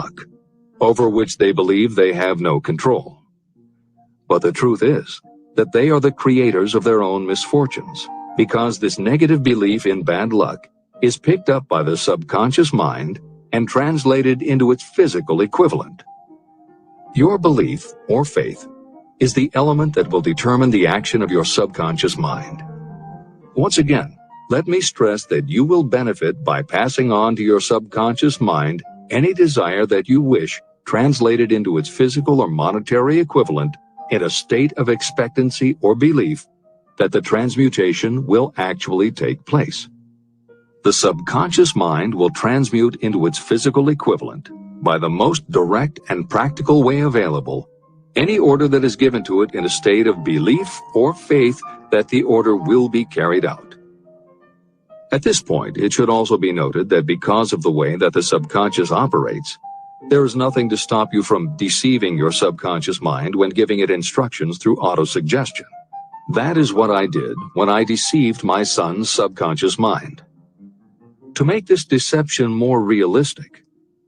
luck, over which they believe they have no control. But the truth is that they are the creators of their own misfortunes, because this negative belief in bad luck is picked up by the subconscious mind and translated into its physical equivalent. Your belief, or faith, is the element that will determine the action of your subconscious mind. Once again, let me stress that you will benefit by passing on to your subconscious mind any desire that you wish translated into its physical or monetary equivalent in a state of expectancy or belief that the transmutation will actually take place. The subconscious mind will transmute into its physical equivalent, by the most direct and practical way available, any order that is given to it in a state of belief or faith that the order will be carried out. At this point, it should also be noted that because of the way that the subconscious operates, there is nothing to stop you from deceiving your subconscious mind when giving it instructions through autosuggestion. That is what I did when I deceived my son's subconscious mind. To make this deception more realistic,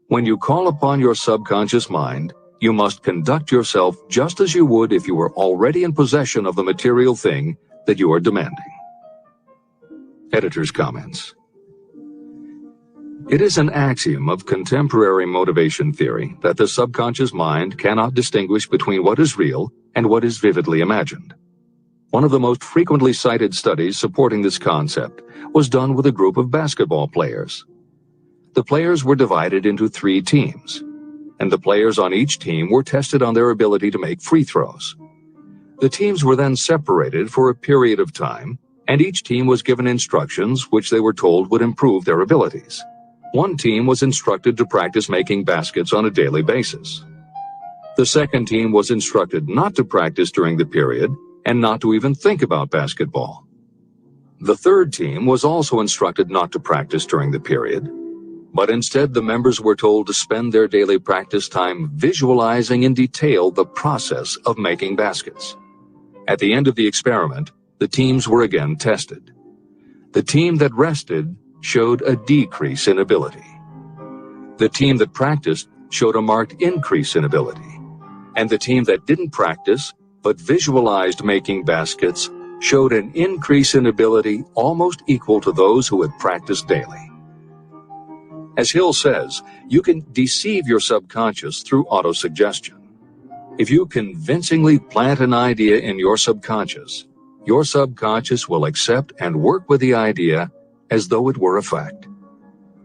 when you call upon your subconscious mind, you must conduct yourself just as you would if you were already in possession of the material thing that you are demanding. Editor's comments. It is an axiom of contemporary motivation theory that the subconscious mind cannot distinguish between what is real and what is vividly imagined. One of the most frequently cited studies supporting this concept was done with a group of basketball players. The players were divided into 3 teams, and the players on each team were tested on their ability to make free throws. The teams were then separated for a period of time, and each team was given instructions which they were told would improve their abilities. One team was instructed to practice making baskets on a daily basis. The second team was instructed not to practice during the period and not to even think about basketball. The third team was also instructed not to practice during the period, but instead the members were told to spend their daily practice time visualizing in detail the process of making baskets. At the end of the experiment, the teams were again tested. The team that rested showed a decrease in ability. The team that practiced showed a marked increase in ability. And the team that didn't practice but visualized making baskets showed an increase in ability almost equal to those who had practiced daily. As Hill says, you can deceive your subconscious through autosuggestion. If you convincingly plant an idea in your subconscious will accept and work with the idea as though it were a fact.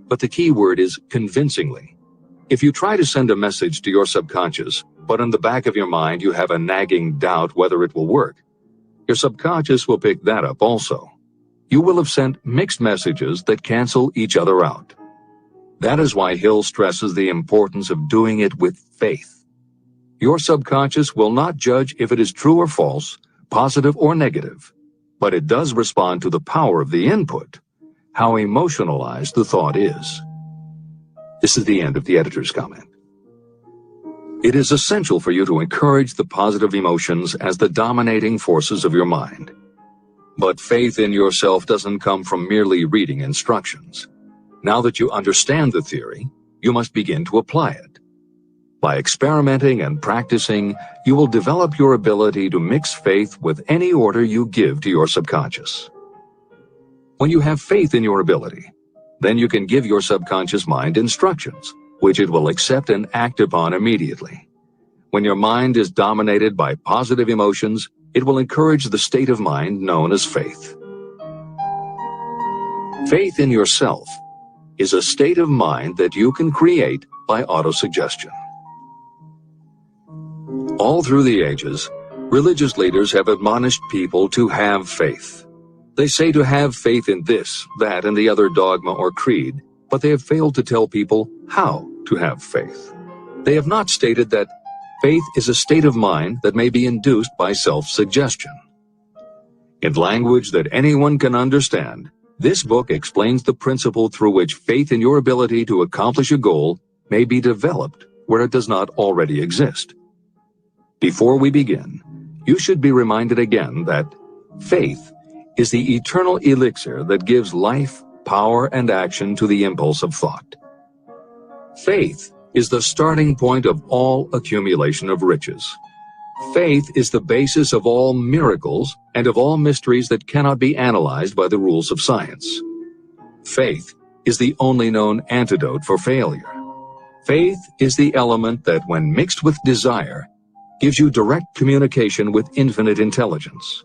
But the key word is convincingly. If you try to send a message to your subconscious, but in the back of your mind you have a nagging doubt whether it will work, your subconscious will pick that up also. You will have sent mixed messages that cancel each other out. That is why Hill stresses the importance of doing it with faith. Your subconscious will not judge if it is true or false, positive or negative, but it does respond to the power of the input, how emotionalized the thought is. This is the end of the editor's comment. It is essential for you to encourage the positive emotions as the dominating forces of your mind. But faith in yourself doesn't come from merely reading instructions. Now that you understand the theory, you must begin to apply it. By experimenting and practicing, you will develop your ability to mix faith with any order you give to your subconscious. When you have faith in your ability, then you can give your subconscious mind instructions, which it will accept and act upon immediately. When your mind is dominated by positive emotions, it will encourage the state of mind known as faith. Faith in yourself is a state of mind that you can create by autosuggestion. All through the ages, religious leaders have admonished people to have faith. They say to have faith in this, that, and the other dogma or creed, but they have failed to tell people how to have faith. They have not stated that faith is a state of mind that may be induced by self-suggestion. In language that anyone can understand, this book explains the principle through which faith in your ability to accomplish a goal may be developed where it does not already exist. Before we begin, you should be reminded again that faith is the eternal elixir that gives life, power, and action to the impulse of thought. Faith is the starting point of all accumulation of riches. Faith is the basis of all miracles and of all mysteries that cannot be analyzed by the rules of science. Faith is the only known antidote for failure. Faith is the element that, when mixed with desire, gives you direct communication with infinite intelligence.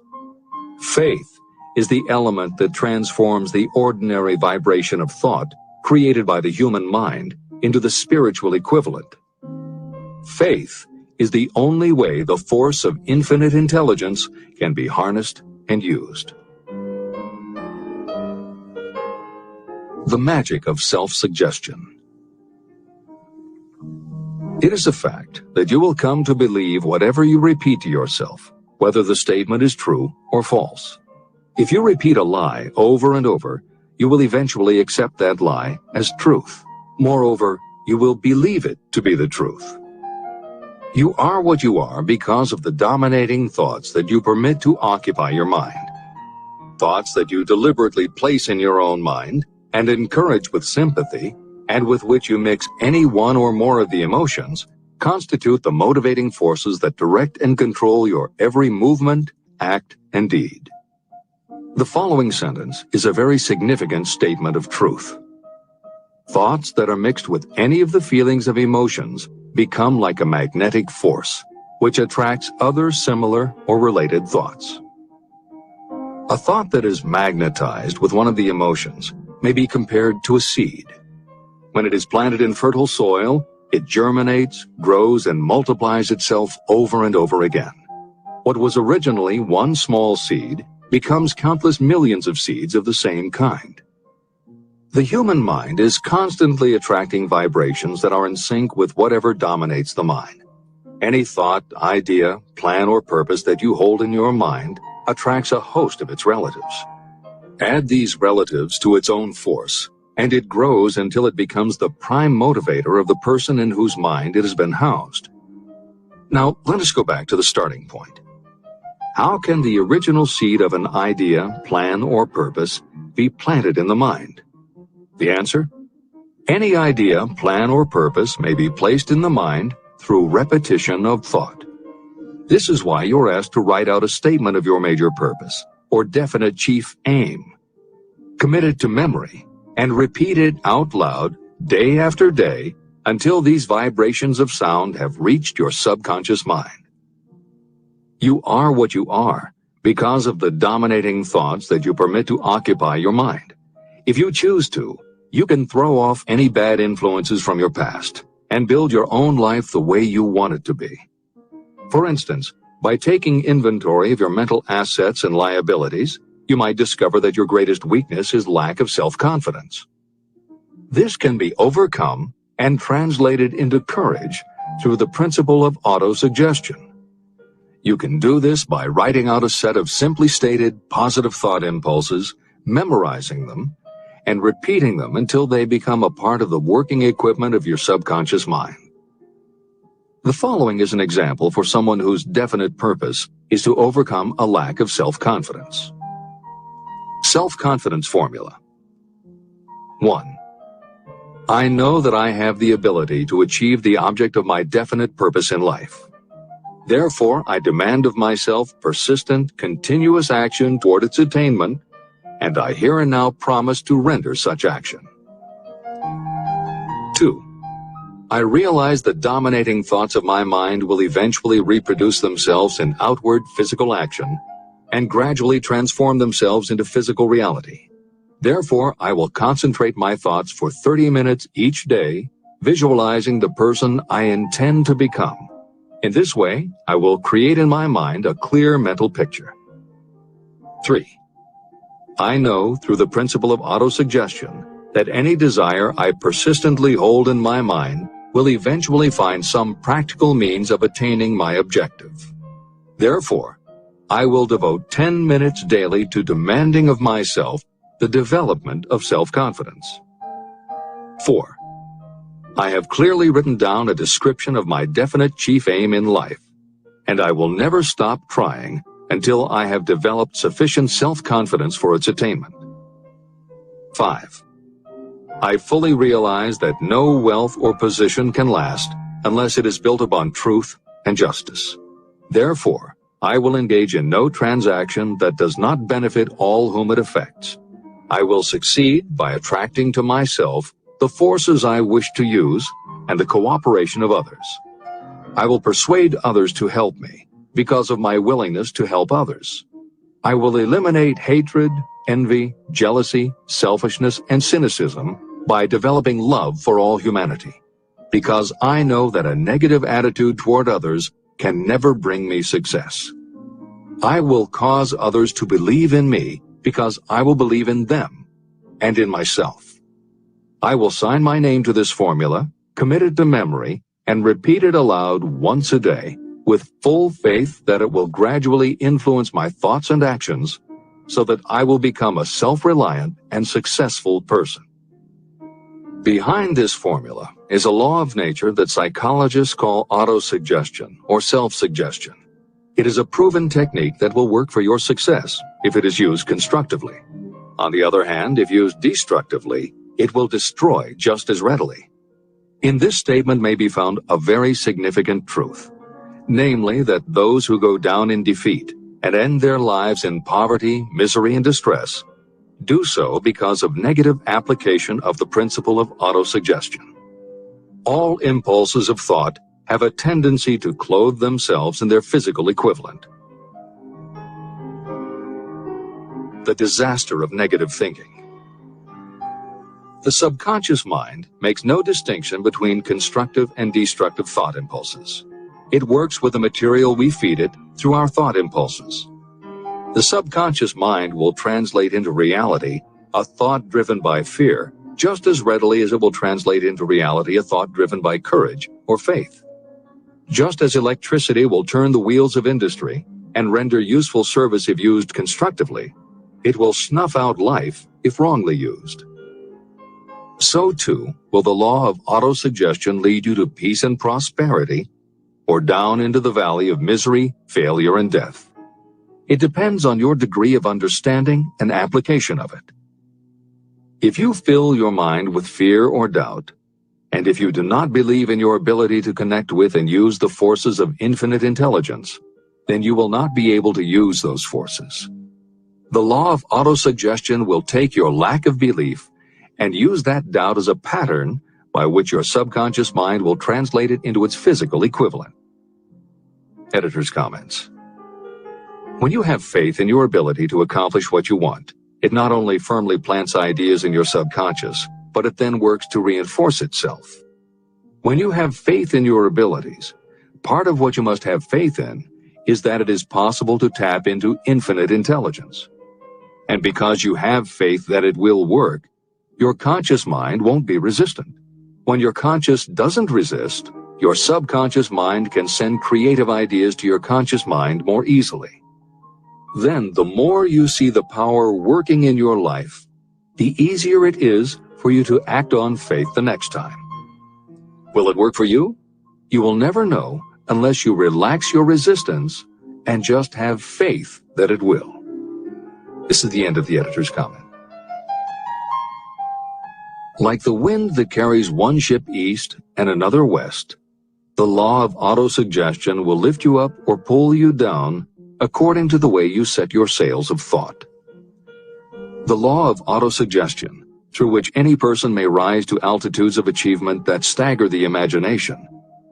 Faith is the element that transforms the ordinary vibration of thought created by the human mind into the spiritual equivalent. Faith is the only way the force of infinite intelligence can be harnessed and used. The magic of self-suggestion. It is a fact that you will come to believe whatever you repeat to yourself, whether the statement is true or false. If you repeat a lie over and over, you will eventually accept that lie as truth. Moreover, you will believe it to be the truth. You are what you are because of the dominating thoughts that you permit to occupy your mind. Thoughts that you deliberately place in your own mind and encourage with sympathy, and with which you mix any one or more of the emotions, constitute the motivating forces that direct and control your every movement, act, and deed. The following sentence is a very significant statement of truth. Thoughts that are mixed with any of the feelings of emotions become like a magnetic force, which attracts other similar or related thoughts. A thought that is magnetized with one of the emotions may be compared to a seed. When it is planted in fertile soil, it germinates, grows, and multiplies itself over and over again. What was originally one small seed becomes countless millions of seeds of the same kind. The human mind is constantly attracting vibrations that are in sync with whatever dominates the mind. Any thought, idea, plan, or purpose that you hold in your mind attracts a host of its relatives. Add these relatives to its own force, and it grows until it becomes the prime motivator of the person in whose mind it has been housed. Now, let us go back to the starting point. How can the original seed of an idea, plan, or purpose be planted in the mind? The answer? Any idea, plan, or purpose may be placed in the mind through repetition of thought. This is why you're asked to write out a statement of your major purpose or definite chief aim. Commit it to memory and repeat it out loud day after day until these vibrations of sound have reached your subconscious mind. You are what you are because of the dominating thoughts that you permit to occupy your mind. If you choose to, you can throw off any bad influences from your past and build your own life the way you want it to be. For instance, by taking inventory of your mental assets and liabilities, you might discover that your greatest weakness is lack of self-confidence. This can be overcome and translated into courage through the principle of autosuggestion. You can do this by writing out a set of simply stated positive thought impulses, memorizing them, and repeating them until they become a part of the working equipment of your subconscious mind. The following is an example for someone whose definite purpose is to overcome a lack of self-confidence. Self-confidence formula. 1. I know that I have the ability to achieve the object of my definite purpose in life. Therefore, I demand of myself persistent, continuous action toward its attainment, and I here and now promise to render such action. 2. I realize the dominating thoughts of my mind will eventually reproduce themselves in outward physical action and gradually transform themselves into physical reality. Therefore, I will concentrate my thoughts for 30 minutes each day, visualizing the person I intend to become. In this way, I will create in my mind a clear mental picture. 3. I know through the principle of autosuggestion that any desire I persistently hold in my mind will eventually find some practical means of attaining my objective. Therefore, I will devote 10 minutes daily to demanding of myself the development of self-confidence. 4. I have clearly written down a description of my definite chief aim in life, and I will never stop trying until I have developed sufficient self-confidence for its attainment. 5. I fully realize that no wealth or position can last unless it is built upon truth and justice. Therefore, I will engage in no transaction that does not benefit all whom it affects. I will succeed by attracting to myself the forces I wish to use and the cooperation of others. I will persuade others to help me because of my willingness to help others. I will eliminate hatred, envy, jealousy, selfishness, and cynicism by developing love for all humanity, because I know that a negative attitude toward others can never bring me success. I will cause others to believe in me because I will believe in them and in myself. I will sign my name to this formula, commit it to memory, and repeat it aloud once a day with full faith that it will gradually influence my thoughts and actions so that I will become a self-reliant and successful person. Behind this formula is a law of nature that psychologists call autosuggestion or self-suggestion. It is a proven technique that will work for your success if it is used constructively. On the other hand, if used destructively, it will destroy just as readily. In this statement may be found a very significant truth, namely that those who go down in defeat and end their lives in poverty, misery, and distress do so because of negative application of the principle of autosuggestion. All impulses of thought have a tendency to clothe themselves in their physical equivalent. The disaster of negative thinking. The subconscious mind makes no distinction between constructive and destructive thought impulses. It works with the material we feed it through our thought impulses. The subconscious mind will translate into reality a thought driven by fear just as readily as it will translate into reality a thought driven by courage or faith. Just as electricity will turn the wheels of industry and render useful service if used constructively, it will snuff out life if wrongly used. So too will the law of autosuggestion lead you to peace and prosperity or down into the valley of misery, failure, and death. It depends on your degree of understanding and application of it. If you fill your mind with fear or doubt, and if you do not believe in your ability to connect with and use the forces of infinite intelligence, then you will not be able to use those forces. The law of autosuggestion will take your lack of belief and use that doubt as a pattern by which your subconscious mind will translate it into its physical equivalent. Editor's comments. When you have faith in your ability to accomplish what you want, it not only firmly plants ideas in your subconscious, but it then works to reinforce itself. When you have faith in your abilities, part of what you must have faith in is that it is possible to tap into infinite intelligence. And because you have faith that it will work, your conscious mind won't be resistant. When your conscious doesn't resist, your subconscious mind can send creative ideas to your conscious mind more easily. Then, the more you see the power working in your life, the easier it is for you to act on faith the next time. Will it work for you? You will never know unless you relax your resistance and just have faith that it will. This is the end of the editor's comment. Like the wind that carries one ship east and another west, the law of autosuggestion will lift you up or pull you down according to the way you set your sails of thought. The law of autosuggestion, through which any person may rise to altitudes of achievement that stagger the imagination,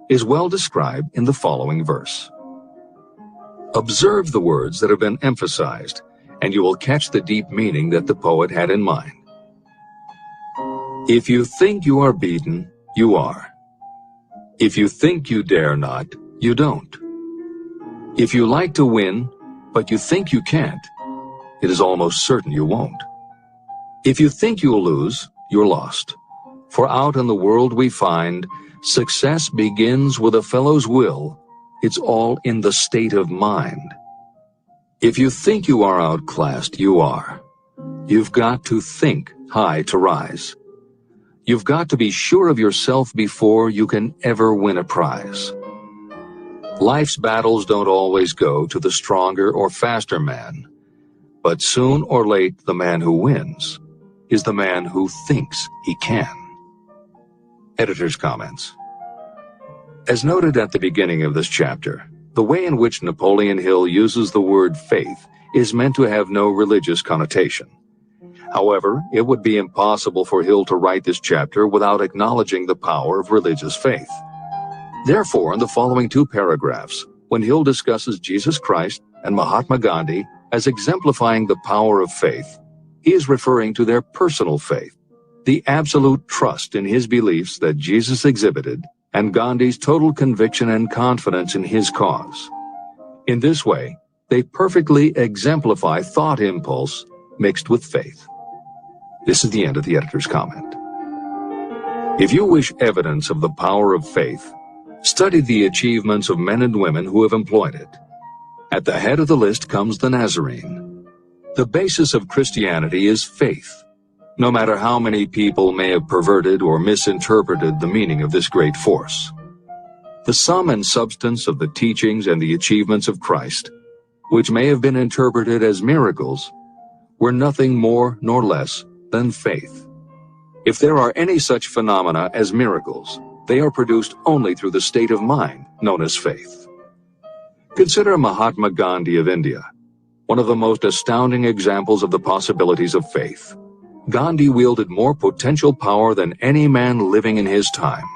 is well described in the following verse. Observe the words that have been emphasized, and you will catch the deep meaning that the poet had in mind. If you think you are beaten, you are. If you think you dare not, you don't. If you like to win, but you think you can't, it is almost certain you won't. If you think you'll lose, you're lost. For out in the world we find, success begins with a fellow's will. It's all in the state of mind. If you think you are outclassed, you are. You've got to think high to rise. You've got to be sure of yourself before you can ever win a prize. Life's battles don't always go to the stronger or faster man, but soon or late the man who wins is the man who thinks he can. Editor's comments. As noted at the beginning of this chapter, the way in which Napoleon Hill uses the word faith is meant to have no religious connotation. However, it would be impossible for Hill to write this chapter without acknowledging the power of religious faith. Therefore, in the following 2 paragraphs, when Hill discusses Jesus Christ and Mahatma Gandhi as exemplifying the power of faith, he is referring to their personal faith, the absolute trust in his beliefs that Jesus exhibited, and Gandhi's total conviction and confidence in his cause. In this way, they perfectly exemplify thought impulse mixed with faith. This is the end of the editor's comment. If you wish evidence of the power of faith, study the achievements of men and women who have employed it. At the head of the list comes the Nazarene. The basis of Christianity is faith, no matter how many people may have perverted or misinterpreted the meaning of this great force. The sum and substance of the teachings and the achievements of Christ, which may have been interpreted as miracles, were nothing more nor less than faith. If there are any such phenomena as miracles, they are produced only through the state of mind known as faith. Consider Mahatma Gandhi of India, one of the most astounding examples of the possibilities of faith. Gandhi wielded more potential power than any man living in his time,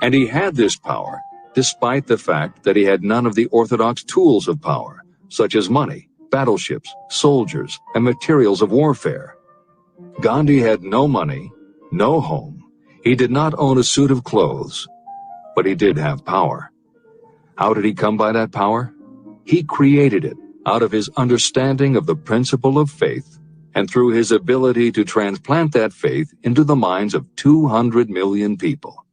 and he had this power despite the fact that he had none of the orthodox tools of power, such as money, battleships, soldiers, and materials of warfare. Gandhi had no money, no home. He did not own a suit of clothes, but he did have power. How did he come by that power? He created it out of his understanding of the principle of faith and through his ability to transplant that faith into the minds of 200 million people.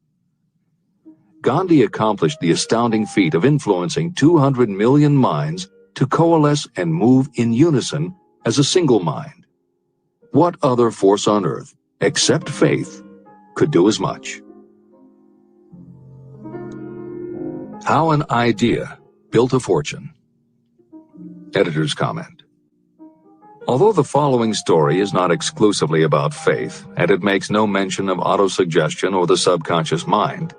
Gandhi accomplished the astounding feat of influencing 200 million minds to coalesce and move in unison as a single mind. What other force on earth, except faith, could do as much? How an idea built a fortune. Editor's comment. Although the following story is not exclusively about faith, and it makes no mention of autosuggestion or the subconscious mind,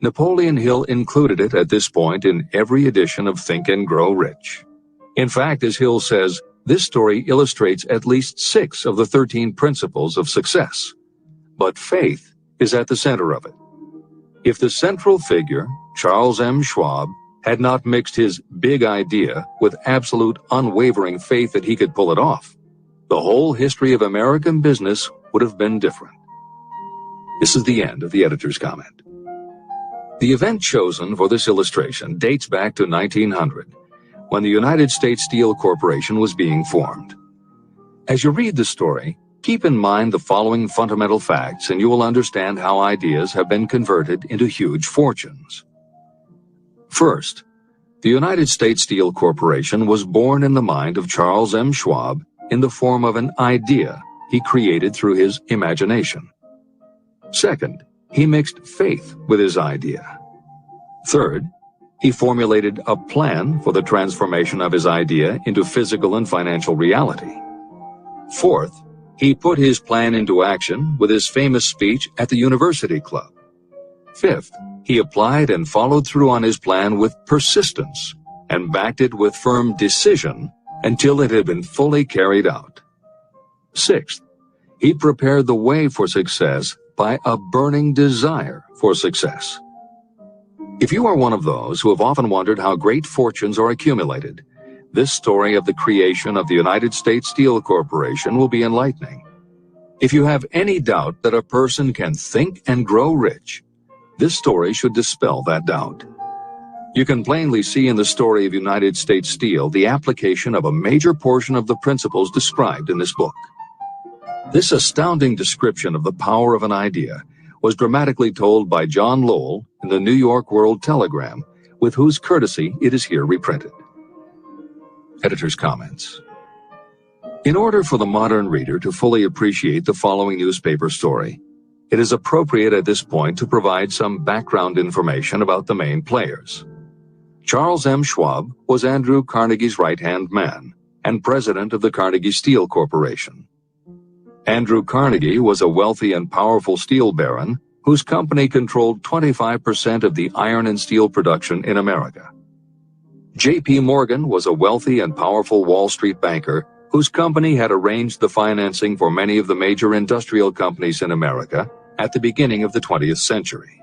Napoleon Hill included it at this point in every edition of Think and Grow Rich. In fact, as Hill says, this story illustrates at least 6 of the 13 principles of success. But faith is at the center of it. If the central figure, Charles M. Schwab, had not mixed his big idea with absolute unwavering faith that he could pull it off, the whole history of American business would have been different. This is the end of the editor's comment. The event chosen for this illustration dates back to 1900, when the United States Steel Corporation was being formed. As you read the story, keep in mind the following fundamental facts and you will understand how ideas have been converted into huge fortunes. First, the United States Steel Corporation was born in the mind of Charles M. Schwab in the form of an idea he created through his imagination. Second, he mixed faith with his idea. Third, he formulated a plan for the transformation of his idea into physical and financial reality. Fourth, he put his plan into action with his famous speech at the University Club. Fifth, he applied and followed through on his plan with persistence and backed it with firm decision until it had been fully carried out. Sixth, he prepared the way for success by a burning desire for success. If you are one of those who have often wondered how great fortunes are accumulated, this story of the creation of the United States Steel Corporation will be enlightening. If you have any doubt that a person can think and grow rich, this story should dispel that doubt. You can plainly see in the story of United States Steel the application of a major portion of the principles described in this book. This astounding description of the power of an idea was dramatically told by John Lowell in the New York World Telegram, with whose courtesy it is here reprinted. Editor's comments. In order for the modern reader to fully appreciate the following newspaper story, it is appropriate at this point to provide some background information about the main players. Charles M. Schwab was Andrew Carnegie's right-hand man and president of the Carnegie Steel Corporation. Andrew Carnegie was a wealthy and powerful steel baron whose company controlled 25% of the iron and steel production in America. J.P. Morgan was a wealthy and powerful Wall Street banker whose company had arranged the financing for many of the major industrial companies in America at the beginning of the 20th century.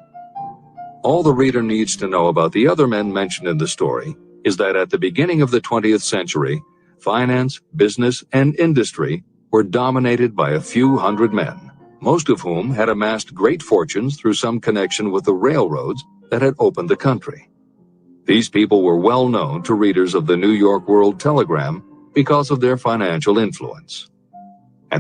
All the reader needs to know about the other men mentioned in the story is that at the beginning of the 20th century, finance, business, and industry were dominated by a few hundred men, most of whom had amassed great fortunes through some connection with the railroads that had opened the country. These people were well known to readers of the New York World Telegram because of their financial influence.